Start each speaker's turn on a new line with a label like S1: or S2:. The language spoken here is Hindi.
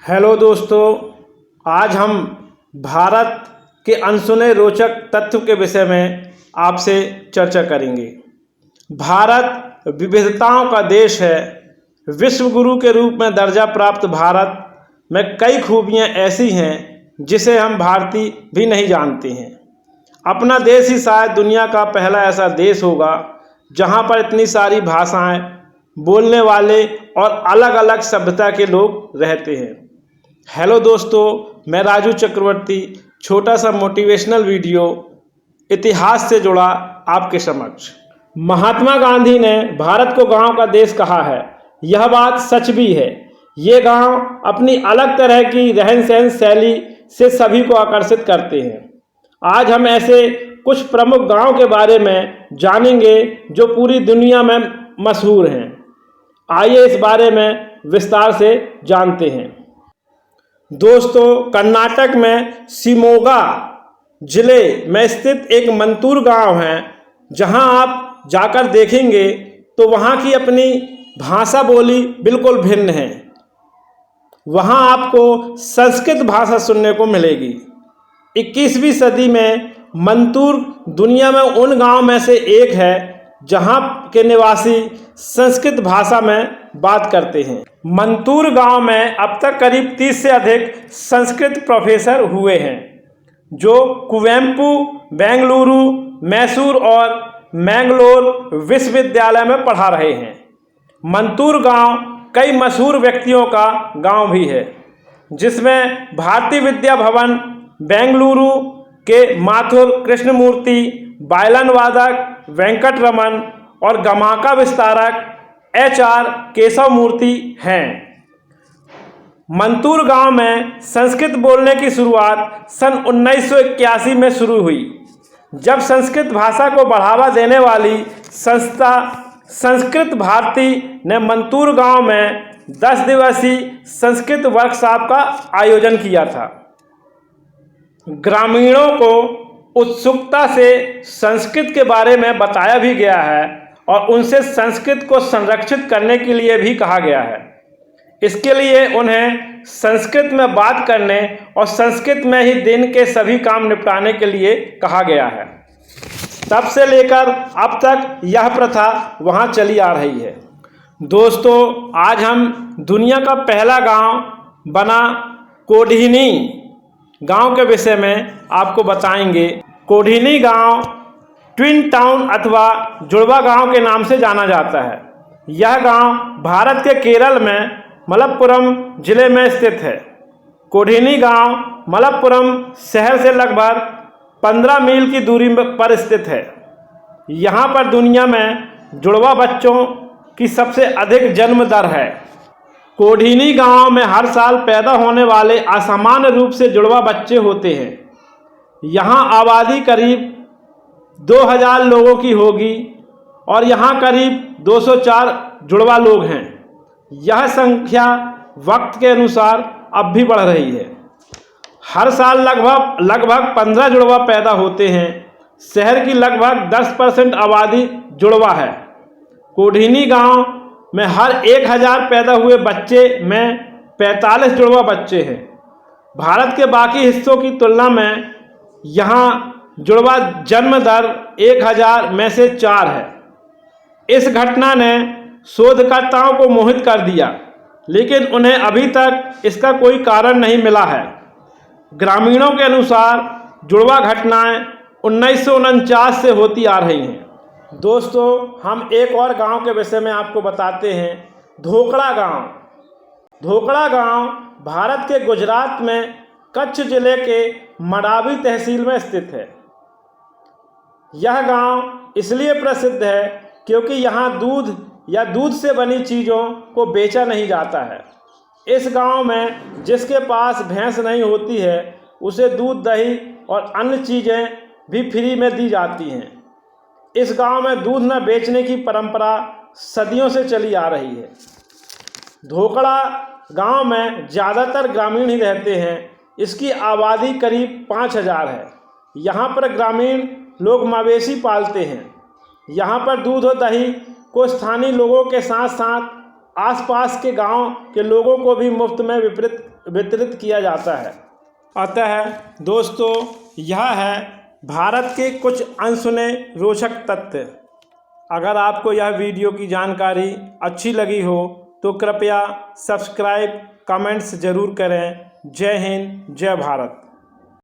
S1: हेलो दोस्तों, आज हम भारत के अनसुने रोचक तथ्य के विषय में आपसे चर्चा करेंगे। भारत विविधताओं का देश है। विश्व गुरु के रूप में दर्जा प्राप्त भारत में कई खूबियां ऐसी हैं जिसे हम भारतीय भी नहीं जानते हैं। अपना देश ही शायद दुनिया का पहला ऐसा देश होगा जहां पर इतनी सारी भाषाएं बोलने वाले और अलग अलग सभ्यता के लोग रहते हैं। हेलो दोस्तों, मैं राजू चक्रवर्ती छोटा सा मोटिवेशनल वीडियो इतिहास से जुड़ा आपके समक्ष। महात्मा गांधी ने भारत को गांव का देश कहा है। यह बात सच भी है। ये गांव अपनी अलग तरह की रहन सहन शैली से सभी को आकर्षित करते हैं। आज हम ऐसे कुछ प्रमुख गांव के बारे में जानेंगे जो पूरी दुनिया में मशहूर हैं। आइए इस बारे में विस्तार से जानते हैं। दोस्तों, कर्नाटक में शिमोगा जिले में स्थित एक मंतूर गांव है। जहां आप जाकर देखेंगे तो वहां की अपनी भाषा बोली बिल्कुल भिन्न है। वहां आपको संस्कृत भाषा सुनने को मिलेगी। 21वीं सदी में मंतूर दुनिया में उन गांव में से एक है जहां के निवासी संस्कृत भाषा में बात करते हैं। मंतूर गांव में अब तक करीब 30 से अधिक संस्कृत प्रोफेसर हुए हैं जो कुवेंपू, बेंगलुरु, मैसूर और मैंगलोर विश्वविद्यालय में पढ़ा रहे हैं। मंतूर गांव कई मशहूर व्यक्तियों का गांव भी है, जिसमें भारतीय विद्या भवन, बेंगलुरु के माथुर कृष्णमूर्ति, वायलिन वादक वेंकट रमन और गमाका विस्तारक HR केशव मूर्ति हैं। मंतूर गांव में संस्कृत बोलने की शुरुआत सन 1981 में शुरू हुई, जब संस्कृत भाषा को बढ़ावा देने वाली संस्था संस्कृत भारती ने मंतूर गांव में 10 दिवसीय संस्कृत वर्कशॉप का आयोजन किया था। ग्रामीणों को उत्सुकता से संस्कृत के बारे में बताया भी गया है और उनसे संस्कृत को संरक्षित करने के लिए भी कहा गया है। इसके लिए उन्हें संस्कृत में बात करने और संस्कृत में ही दिन के सभी काम निपटाने के लिए कहा गया है। तब से लेकर अब तक यह प्रथा वहां चली आ रही है। दोस्तों, आज हम दुनिया का पहला गांव बना कोडीनी गांव के विषय में आपको बताएंगे। कोडीनी गांव ट्विन टाउन अथवा जुड़वा गांव के नाम से जाना जाता है। यह गांव भारत के केरल में मलप्पुरम जिले में स्थित है। कोडीनी गांव मलप्पुरम शहर से लगभग 15 मील की दूरी पर स्थित है। यहाँ पर दुनिया में जुड़वा बच्चों की सबसे अधिक जन्म दर है। कोडीनी गांव में हर साल पैदा होने वाले असामान्य रूप से जुड़वा बच्चे होते हैं। यहाँ आबादी करीब 2000 लोगों की होगी और यहाँ करीब 204 जुड़वा लोग हैं। यह संख्या वक्त के अनुसार अब भी बढ़ रही है। हर साल लगभग 15 जुड़वा पैदा होते हैं। शहर की लगभग 10% आबादी जुड़वा है। कोडीनी गांव में हर 1000 पैदा हुए बच्चे में 45 जुड़वा बच्चे हैं। भारत के बाकी हिस्सों की तुलना में यहाँ जुड़वा जन्म दर 1000 में से 4 है। इस घटना ने शोधकर्ताओं को मोहित कर दिया, लेकिन उन्हें अभी तक इसका कोई कारण नहीं मिला है। ग्रामीणों के अनुसार जुड़वा घटनाएं 1949 से होती आ रही हैं। दोस्तों, हम एक और गांव के विषय में आपको बताते हैं। धोकड़ा गांव। धोकड़ा गांव भारत के गुजरात में कच्छ जिले के मडावी तहसील में स्थित है। यह गांव इसलिए प्रसिद्ध है क्योंकि यहाँ दूध या दूध से बनी चीज़ों को बेचा नहीं जाता है। इस गांव में जिसके पास भैंस नहीं होती है उसे दूध, दही और अन्य चीज़ें भी फ्री में दी जाती हैं। इस गांव में दूध न बेचने की परंपरा सदियों से चली आ रही है। धोकड़ा गांव में ज़्यादातर ग्रामीण ही रहते हैं। इसकी आबादी करीब 5000 है। यहाँ पर ग्रामीण लोग मवेशी पालते हैं। यहाँ पर दूध और दही को स्थानीय लोगों के साथ साथ आसपास के गांव के लोगों को भी मुफ्त में वितरित किया जाता है। अतः दोस्तों, यह है भारत के कुछ अनसुने रोचक तथ्य। अगर आपको यह वीडियो की जानकारी अच्छी लगी हो तो कृपया सब्सक्राइब, कमेंट्स ज़रूर करें। जय हिंद, जय भारत।